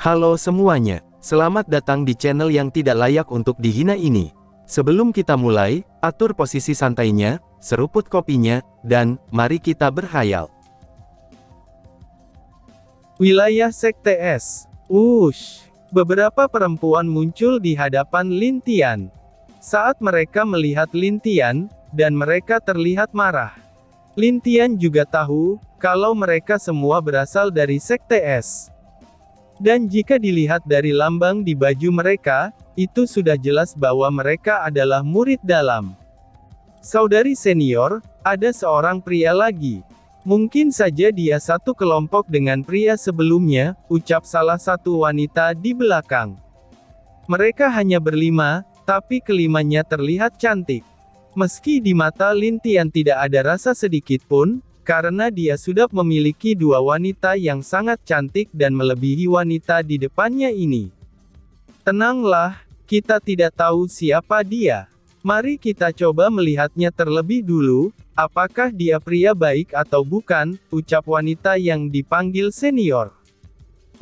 Halo semuanya, selamat datang di channel yang tidak layak untuk dihina ini. Sebelum kita mulai, atur posisi santainya, seruput kopinya, dan mari kita berkhayal. Wilayah Sekte Es. Beberapa perempuan muncul di hadapan Lin Tian. Saat mereka melihat Lin Tian, dan mereka terlihat marah. Lin Tian juga tahu, kalau mereka semua berasal dari Sekte Es. Dan jika dilihat dari lambang di baju mereka, itu sudah jelas bahwa mereka adalah murid dalam. Saudari senior, ada seorang pria lagi. Mungkin saja dia satu kelompok dengan pria sebelumnya, ucap salah satu wanita di belakang. Mereka hanya berlima, tapi kelimanya terlihat cantik. Meski di mata Lin Tian tidak ada rasa sedikit pun, karena dia sudah memiliki dua wanita yang sangat cantik dan melebihi wanita di depannya ini. Tenanglah, kita tidak tahu siapa dia. Mari kita coba melihatnya terlebih dulu, apakah dia pria baik atau bukan, ucap wanita yang dipanggil senior.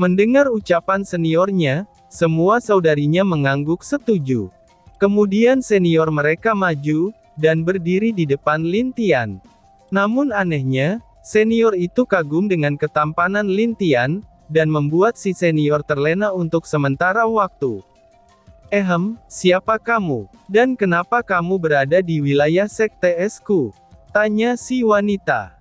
Mendengar ucapan seniornya, semua saudarinya mengangguk setuju. Kemudian senior mereka maju, dan berdiri di depan Lin Tian. Namun anehnya, senior itu kagum dengan ketampanan Lin Tian, dan membuat si senior terlena untuk sementara waktu. Siapa kamu? Dan kenapa kamu berada di wilayah Sekte Es-ku? Tanya si wanita.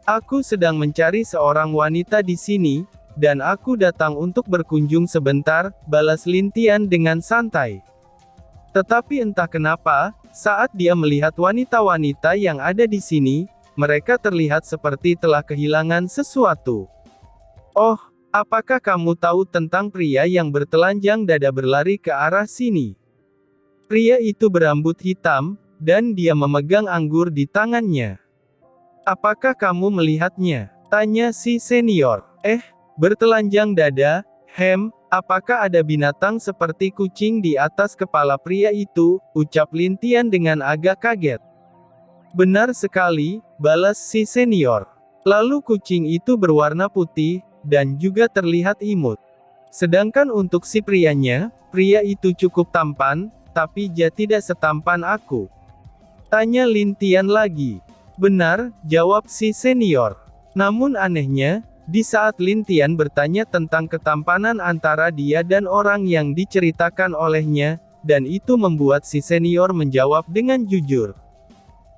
Aku sedang mencari seorang wanita di sini, dan aku datang untuk berkunjung sebentar, balas Lin Tian dengan santai. Tetapi entah kenapa, saat dia melihat wanita-wanita yang ada di sini, mereka terlihat seperti telah kehilangan sesuatu. Oh, apakah kamu tahu tentang pria yang bertelanjang dada berlari ke arah sini? Pria itu berambut hitam, dan dia memegang anggur di tangannya. Apakah kamu melihatnya? Tanya si senior. Bertelanjang dada, apakah ada binatang seperti kucing di atas kepala pria itu, ucap Lin Tian dengan agak kaget. Benar sekali, balas si senior. Lalu kucing itu berwarna putih, dan juga terlihat imut. Sedangkan untuk si prianya, pria itu cukup tampan, tapi dia tidak setampan aku. Tanya Lin Tian lagi. Benar, jawab si senior. Namun anehnya, di saat Lin Tian bertanya tentang ketampanan antara dia dan orang yang diceritakan olehnya, dan itu membuat si senior menjawab dengan jujur.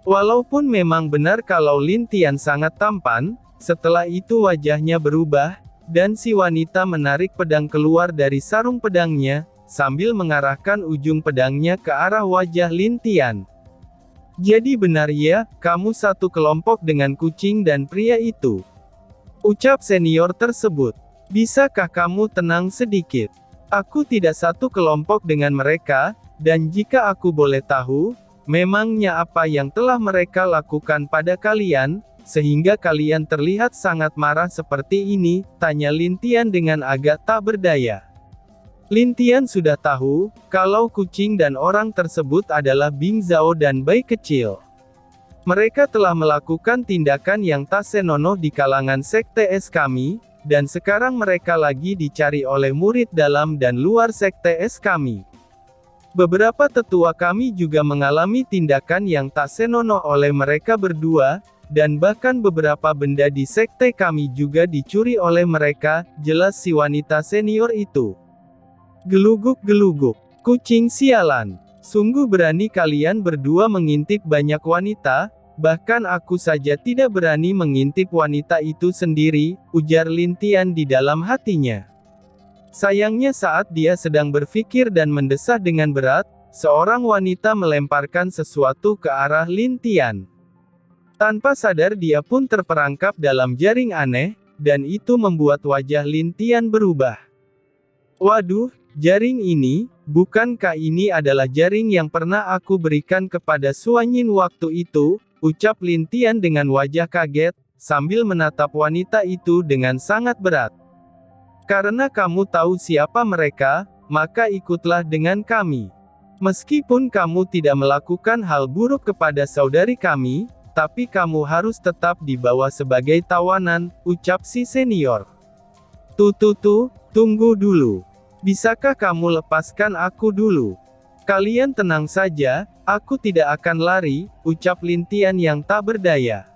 Walaupun memang benar kalau Lin Tian sangat tampan, setelah itu wajahnya berubah, dan si wanita menarik pedang keluar dari sarung pedangnya, sambil mengarahkan ujung pedangnya ke arah wajah Lin Tian. Jadi benar ya, kamu satu kelompok dengan kucing dan pria itu. Ucap senior tersebut. Bisakah kamu tenang sedikit? Aku tidak satu kelompok dengan mereka, dan jika aku boleh tahu, memangnya apa yang telah mereka lakukan pada kalian, sehingga kalian terlihat sangat marah seperti ini, tanya Lin Tian dengan agak tak berdaya. Lin Tian sudah tahu, kalau kucing dan orang tersebut adalah Bing Zhao dan bayi kecil. Mereka telah melakukan tindakan yang tak senonoh di kalangan Sekte Es kami, dan sekarang mereka lagi dicari oleh murid dalam dan luar Sekte Es kami. Beberapa tetua kami juga mengalami tindakan yang tak senonoh oleh mereka berdua, dan bahkan beberapa benda di sekte kami juga dicuri oleh mereka, jelas si wanita senior itu. Geluguk-geluguk. Kucing sialan. Sungguh berani kalian berdua mengintip banyak wanita, bahkan aku saja tidak berani mengintip wanita itu sendiri, ujar Lin Tian di dalam hatinya. Sayangnya saat dia sedang berpikir dan mendesah dengan berat, seorang wanita melemparkan sesuatu ke arah Lin Tian. Tanpa sadar dia pun terperangkap dalam jaring aneh, dan itu membuat wajah Lin Tian berubah. Waduh, jaring ini, bukankah ini adalah jaring yang pernah aku berikan kepada Suanyin waktu itu, ucap Lin Tian dengan wajah kaget, sambil menatap wanita itu dengan sangat berat. Karena kamu tahu siapa mereka, maka ikutlah dengan kami. Meskipun kamu tidak melakukan hal buruk kepada saudari kami, tapi kamu harus tetap dibawa sebagai tawanan, ucap si senior. Tunggu dulu. Bisakah kamu lepaskan aku dulu? Kalian tenang saja, aku tidak akan lari, ucap Lin Tian yang tak berdaya.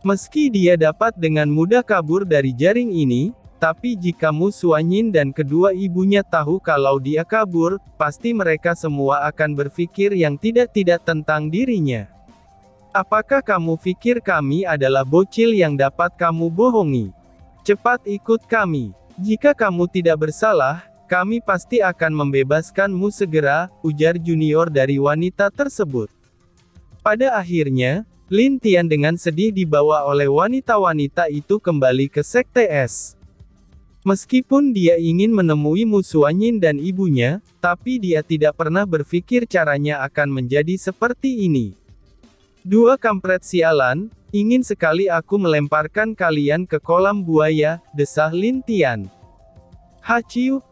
Meski dia dapat dengan mudah kabur dari jaring ini, tapi jika Mu Xuanyin dan kedua ibunya tahu kalau dia kabur, pasti mereka semua akan berpikir yang tidak-tidak tentang dirinya. Apakah kamu pikir kami adalah bocil yang dapat kamu bohongi? Cepat ikut kami. Jika kamu tidak bersalah, kami pasti akan membebaskanmu segera, ujar junior dari wanita tersebut. Pada akhirnya, Lin Tian dengan sedih dibawa oleh wanita-wanita itu kembali ke Sekte Es. Meskipun dia ingin menemui Mu Xuanyin dan ibunya, tapi dia tidak pernah berpikir caranya akan menjadi seperti ini. Dua kampret sialan, ingin sekali aku melemparkan kalian ke kolam buaya, desah Lin Tian. Haciu,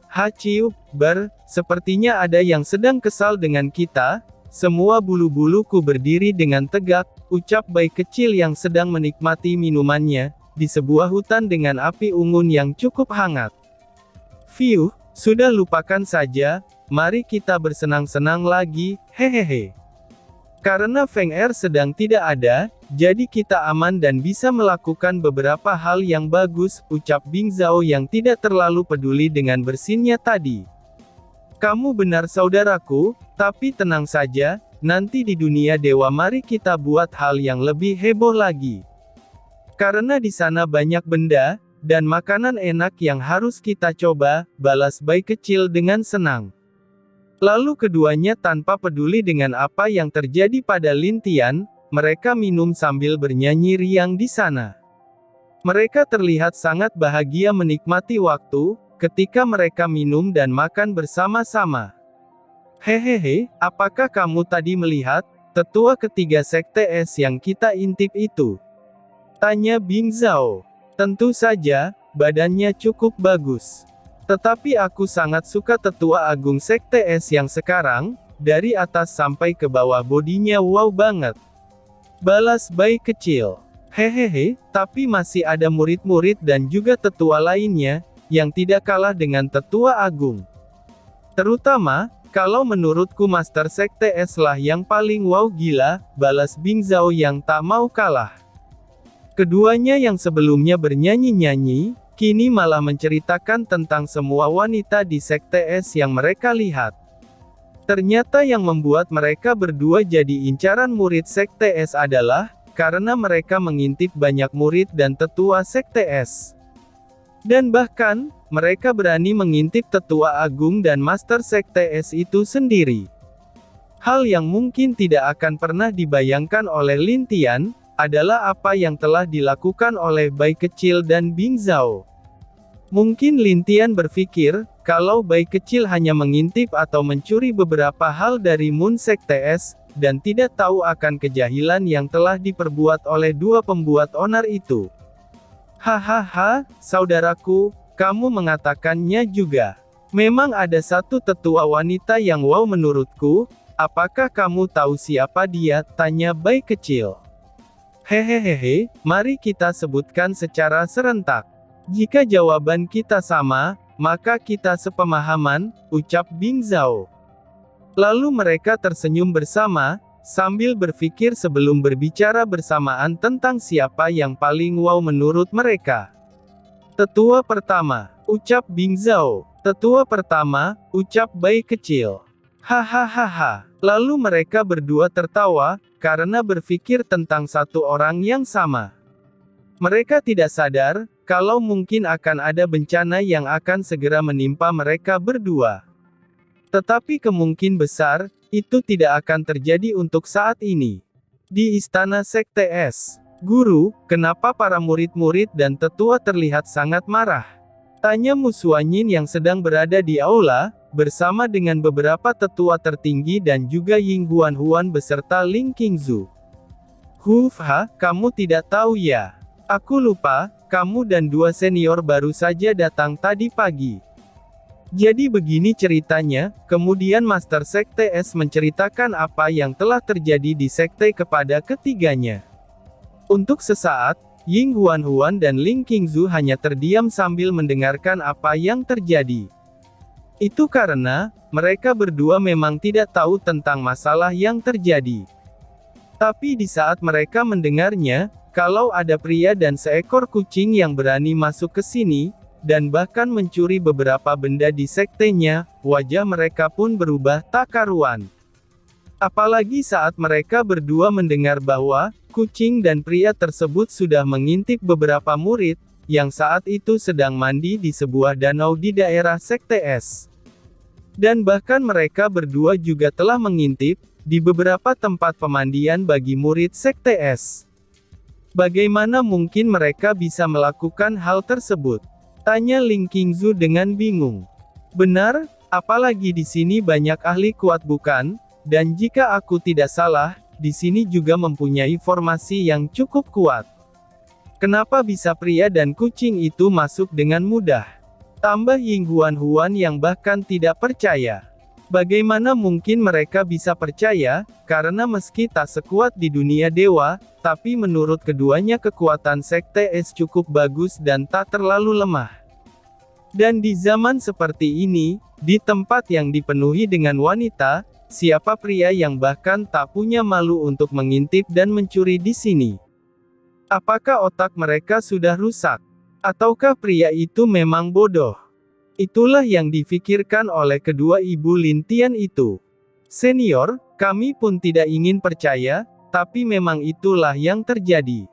sepertinya ada yang sedang kesal dengan kita. Semua bulu-buluku berdiri dengan tegak, ucap bayi kecil yang sedang menikmati minumannya, di sebuah hutan dengan api unggun yang cukup hangat. Fiuh, sudah lupakan saja, mari kita bersenang-senang lagi, hehehe. Karena Feng Er sedang tidak ada, jadi kita aman dan bisa melakukan beberapa hal yang bagus, ucap Bing Zhao yang tidak terlalu peduli dengan bersinnya tadi. Kamu benar saudaraku, tapi tenang saja, nanti di dunia dewa mari kita buat hal yang lebih heboh lagi. Karena di sana banyak benda, dan makanan enak yang harus kita coba, balas bayi kecil dengan senang. Lalu keduanya tanpa peduli dengan apa yang terjadi pada Lin Tian, mereka minum sambil bernyanyi riang di sana. Mereka terlihat sangat bahagia menikmati waktu, ketika mereka minum dan makan bersama-sama. Hehehe, apakah kamu tadi melihat, tetua ketiga Sekte Es yang kita intip itu? Tanya Bing Zhao. Tentu saja, badannya cukup bagus. Tetapi aku sangat suka tetua agung Sekte Es yang sekarang, dari atas sampai ke bawah bodinya wow banget. Balas bayi kecil. Hehehe, tapi masih ada murid-murid dan juga tetua lainnya, yang tidak kalah dengan tetua agung. Terutama, kalau menurutku Master Sekte Es lah yang paling wow gila, balas Bing Zhao yang tak mau kalah. Keduanya yang sebelumnya bernyanyi-nyanyi, kini malah menceritakan tentang semua wanita di Sekte Es yang mereka lihat. Ternyata yang membuat mereka berdua jadi incaran murid Sekte Es adalah, karena mereka mengintip banyak murid dan tetua Sekte Es. Dan bahkan, mereka berani mengintip tetua agung dan Master Sekte Es itu sendiri. Hal yang mungkin tidak akan pernah dibayangkan oleh Lin Tian, adalah apa yang telah dilakukan oleh bayi kecil dan Bing Zhao. Mungkin Lin Tian berpikir, kalau bayi kecil hanya mengintip atau mencuri beberapa hal dari Moon Sekte Es, dan tidak tahu akan kejahilan yang telah diperbuat oleh dua pembuat onar itu. Hahaha, saudaraku, kamu mengatakannya juga. Memang ada satu tetua wanita yang wow menurutku, apakah kamu tahu siapa dia? Tanya bayi kecil. Hehehehe, mari kita sebutkan secara serentak. Jika jawaban kita sama, maka kita sepemahaman, ucap Bing Zhao. Lalu mereka tersenyum bersama, sambil berpikir sebelum berbicara bersamaan tentang siapa yang paling wow menurut mereka. Tetua pertama, ucap Bing Zhao. Tetua pertama, ucap bayi kecil. Hahaha. Lalu mereka berdua tertawa, karena berpikir tentang satu orang yang sama. Mereka tidak sadar, kalau mungkin akan ada bencana yang akan segera menimpa mereka berdua. Tetapi kemungkinan besar, itu tidak akan terjadi untuk saat ini. Di Istana Sekte Es, Guru, kenapa para murid-murid dan tetua terlihat sangat marah? Tanya Mu Xuanyin yang sedang berada di aula, bersama dengan beberapa tetua tertinggi dan juga Ying Huan beserta Ling Qingzu. Hufha, kamu tidak tahu ya? Aku lupa, kamu dan dua senior baru saja datang tadi pagi. Jadi begini ceritanya, kemudian Master Sekte Es menceritakan apa yang telah terjadi di sekte kepada ketiganya. Untuk sesaat, Ying Huan dan Ling Qingzu hanya terdiam sambil mendengarkan apa yang terjadi. Itu karena, mereka berdua memang tidak tahu tentang masalah yang terjadi. Tapi di saat mereka mendengarnya, kalau ada pria dan seekor kucing yang berani masuk ke sini, dan bahkan mencuri beberapa benda di sektenya, wajah mereka pun berubah tak karuan. Apalagi saat mereka berdua mendengar bahwa, kucing dan pria tersebut sudah mengintip beberapa murid, yang saat itu sedang mandi di sebuah danau di daerah Sekte Es. Dan bahkan mereka berdua juga telah mengintip, di beberapa tempat pemandian bagi murid Sekte Es. Bagaimana mungkin mereka bisa melakukan hal tersebut? Tanya Ling Qingzu dengan bingung. Benar, apalagi di sini banyak ahli kuat bukan? Dan jika aku tidak salah, di sini juga mempunyai formasi yang cukup kuat. Kenapa bisa pria dan kucing itu masuk dengan mudah? Tambah Ying Huan yang bahkan tidak percaya. Bagaimana mungkin mereka bisa percaya, karena meski tak sekuat di dunia dewa, tapi menurut keduanya kekuatan Sekte Es cukup bagus dan tak terlalu lemah. Dan di zaman seperti ini, di tempat yang dipenuhi dengan wanita, siapa pria yang bahkan tak punya malu untuk mengintip dan mencuri di sini? Apakah otak mereka sudah rusak? Ataukah pria itu memang bodoh? Itulah yang difikirkan oleh kedua ibu Lintian itu. Senior, kami pun tidak ingin percaya, tapi memang itulah yang terjadi.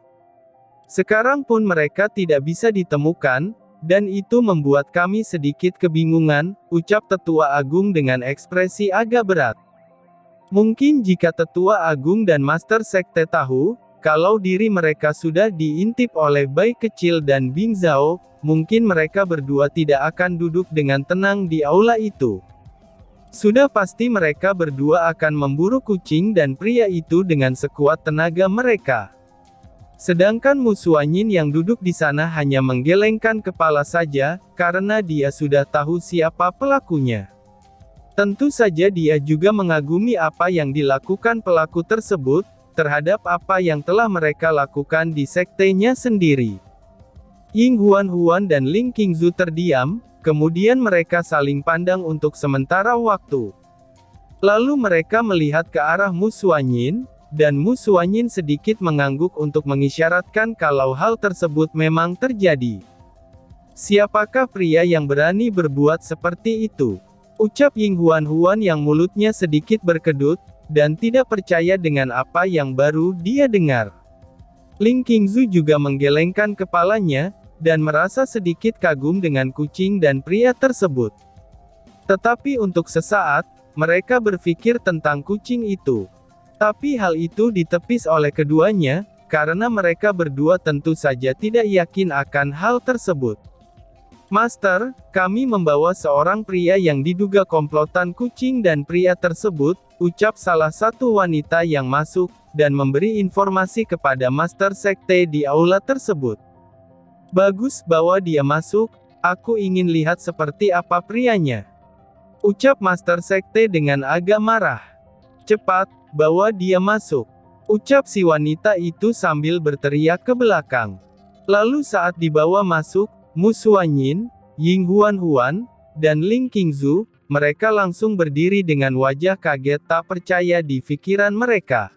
Sekarang pun mereka tidak bisa ditemukan, dan itu membuat kami sedikit kebingungan, ucap Tetua Agung dengan ekspresi agak berat. Mungkin jika Tetua Agung dan Master Sekte tahu, kalau diri mereka sudah diintip oleh bayi kecil dan Bing Zhao, mungkin mereka berdua tidak akan duduk dengan tenang di aula itu. Sudah pasti mereka berdua akan memburu kucing dan pria itu dengan sekuat tenaga mereka. Sedangkan Mu Suanyin yang duduk di sana hanya menggelengkan kepala saja, karena dia sudah tahu siapa pelakunya. Tentu saja dia juga mengagumi apa yang dilakukan pelaku tersebut, terhadap apa yang telah mereka lakukan di sektenya sendiri. Ying Huan dan Ling Qingzu terdiam, kemudian mereka saling pandang untuk sementara waktu. Lalu mereka melihat ke arah Mu Suanyin, dan Mu Suanyin sedikit mengangguk untuk mengisyaratkan kalau hal tersebut memang terjadi. Siapakah pria yang berani berbuat seperti itu? Ucap Ying Huan yang mulutnya sedikit berkedut, dan tidak percaya dengan apa yang baru dia dengar. Ling Qingzu juga menggelengkan kepalanya, dan merasa sedikit kagum dengan kucing dan pria tersebut. Tetapi untuk sesaat, mereka berpikir tentang kucing itu. Tapi hal itu ditepis oleh keduanya, karena mereka berdua tentu saja tidak yakin akan hal tersebut. Master, kami membawa seorang pria yang diduga komplotan kucing dan pria tersebut, ucap salah satu wanita yang masuk, dan memberi informasi kepada Master Sekte di aula tersebut. Bagus bawa dia masuk, aku ingin lihat seperti apa prianya. Ucap Master Sekte dengan agak marah. Cepat, bawa dia masuk. Ucap si wanita itu sambil berteriak ke belakang. Lalu saat dibawa masuk, Mu Suanyin, Ying Huan, dan Ling Qingzu, mereka langsung berdiri dengan wajah kaget tak percaya di pikiran mereka.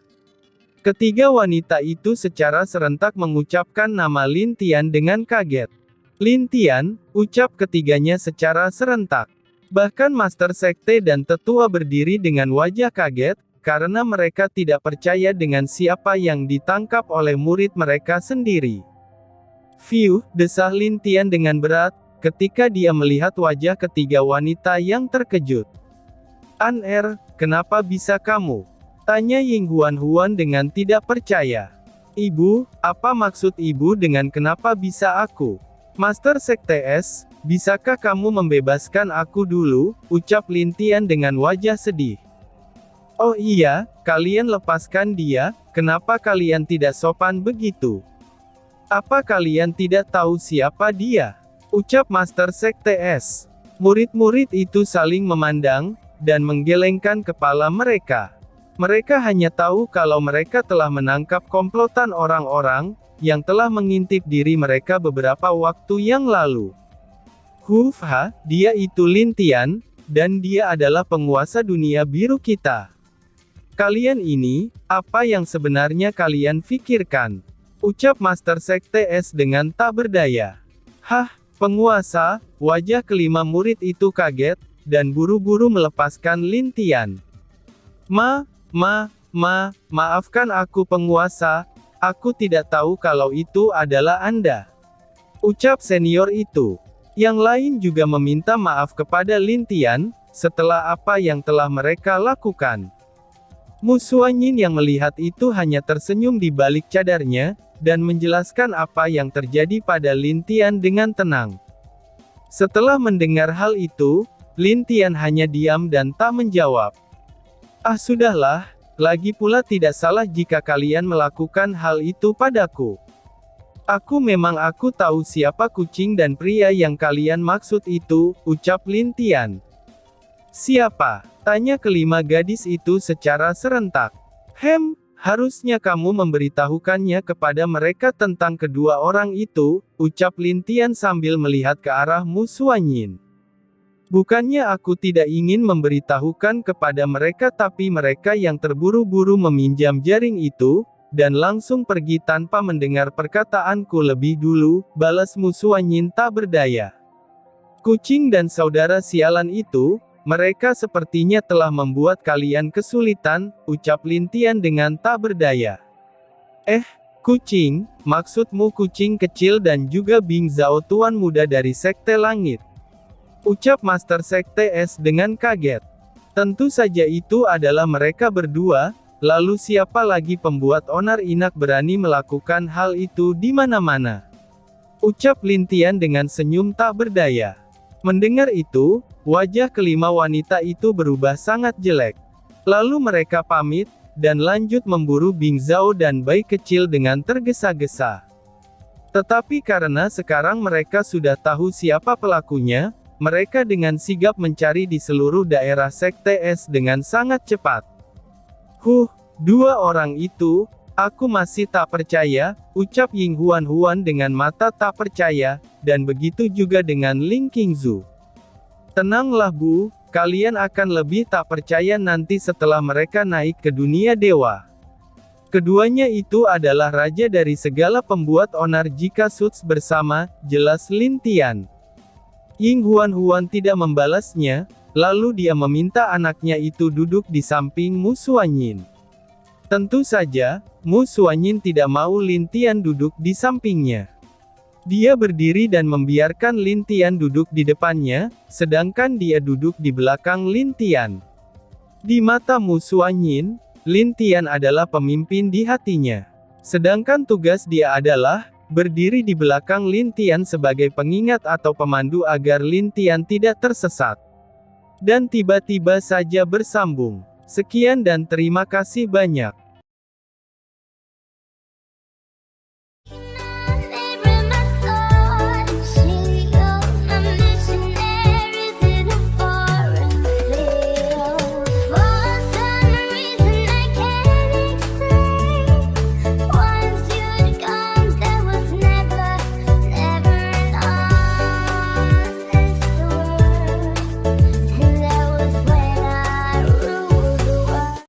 Ketiga wanita itu secara serentak mengucapkan nama Lin Tian dengan kaget. Lin Tian, ucap ketiganya secara serentak. Bahkan Master Sekte dan Tetua berdiri dengan wajah kaget, karena mereka tidak percaya dengan siapa yang ditangkap oleh murid mereka sendiri. Fiu, desah Lin Tian dengan berat, ketika dia melihat wajah ketiga wanita yang terkejut. An-er, kenapa bisa kamu? Tanya Ying Huan dengan tidak percaya. Ibu, apa maksud ibu dengan kenapa bisa aku? Master Sekte Es, bisakah kamu membebaskan aku dulu? Ucap Lin Tian dengan wajah sedih. Oh iya, kalian lepaskan dia, kenapa kalian tidak sopan begitu? Apa kalian tidak tahu siapa dia? Ucap Master Sekte Es. Murid-murid itu saling memandang, dan menggelengkan kepala mereka. Mereka hanya tahu kalau mereka telah menangkap komplotan orang-orang, yang telah mengintip diri mereka beberapa waktu yang lalu. Dia itu Lin Tian, dan dia adalah penguasa dunia biru kita. Kalian ini, apa yang sebenarnya kalian pikirkan? Ucap Master Sekte Es dengan tak berdaya. Penguasa, wajah kelima murid itu kaget, dan buru-buru melepaskan Lin Tian. Maafkan aku penguasa, aku tidak tahu kalau itu adalah Anda. Ucap senior itu. Yang lain juga meminta maaf kepada Lin Tian, setelah apa yang telah mereka lakukan. Mu Xuanyin yang melihat itu hanya tersenyum di balik cadarnya, dan menjelaskan apa yang terjadi pada Lin Tian dengan tenang. Setelah mendengar hal itu, Lin Tian hanya diam dan tak menjawab. Sudahlah, lagi pula tidak salah jika kalian melakukan hal itu padaku. Aku tahu siapa kucing dan pria yang kalian maksud itu, ucap Lin Tian. Siapa? Tanya kelima gadis itu secara serentak. Harusnya kamu memberitahukannya kepada mereka tentang kedua orang itu, ucap Lin Tian sambil melihat ke arah Mu Xuanyin. Bukannya aku tidak ingin memberitahukan kepada mereka, tapi mereka yang terburu-buru meminjam jaring itu, dan langsung pergi tanpa mendengar perkataanku lebih dulu, balas Mu Xuanyin tak berdaya. Kucing dan saudara sialan itu, mereka sepertinya telah membuat kalian kesulitan, ucap Lin Tian dengan tak berdaya. Kucing, maksudmu kucing kecil dan juga Bing Zhao tuan muda dari Sekte Langit. Ucap Master Sekte Es dengan kaget. Tentu saja itu adalah mereka berdua. Lalu siapa lagi pembuat onar-inak berani melakukan hal itu di mana-mana? Ucap Lin Tian dengan senyum tak berdaya. Mendengar itu, wajah kelima wanita itu berubah sangat jelek. Lalu mereka pamit, dan lanjut memburu Bing Zhao dan bayi kecil dengan tergesa-gesa. Tetapi karena sekarang mereka sudah tahu siapa pelakunya, mereka dengan sigap mencari di seluruh daerah Sekte Es dengan sangat cepat. Dua orang itu, aku masih tak percaya, ucap Ying Huan dengan mata tak percaya, dan begitu juga dengan Ling Qingzu. Tenanglah Bu, kalian akan lebih tak percaya nanti setelah mereka naik ke dunia dewa. Keduanya itu adalah raja dari segala pembuat onar jika suits bersama, jelas Lin Tian. Ying Huan tidak membalasnya, lalu dia meminta anaknya itu duduk di samping Mu Xuanyin. Tentu saja, Mu Xuanyin tidak mau Lin Tian duduk di sampingnya. Dia berdiri dan membiarkan Lin Tian duduk di depannya, sedangkan dia duduk di belakang Lin Tian. Di mata Mu Xuanyin, Lin Tian adalah pemimpin di hatinya. Sedangkan tugas dia adalah berdiri di belakang Lin Tian sebagai pengingat atau pemandu agar Lin Tian tidak tersesat. Dan tiba-tiba saja bersambung. Sekian dan terima kasih banyak.